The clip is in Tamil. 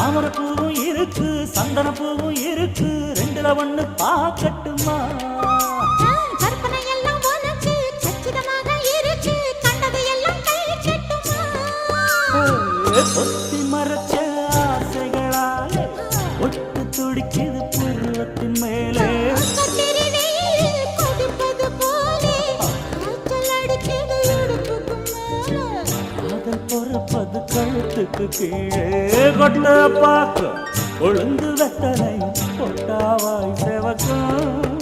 தாமரை பூவும் இருக்கு சந்தன பூவும் இருக்கு ரெண்டுல ஒண்ணு பாக்கட்டுமா கற்பனை எல்லாம் உனக்கு சச்சிதமாக இருக்கு கண்டது எல்லாம் கை கட்டுமா ஒத்தி மறைச்ச ஆசைகளாலே ஒட்டு துடிக்குது பருவத்தின் மேலே கொதிப்பது போலே காய்ச்சல் அடிக்குது இடுப்புக்கு மேலே காதல் பொறப்பது கழுத்துக்கு கீழே கொட்ட பார்க்க கொழுந்து வெத்தலை கொட்டாவாய் செவக்கும்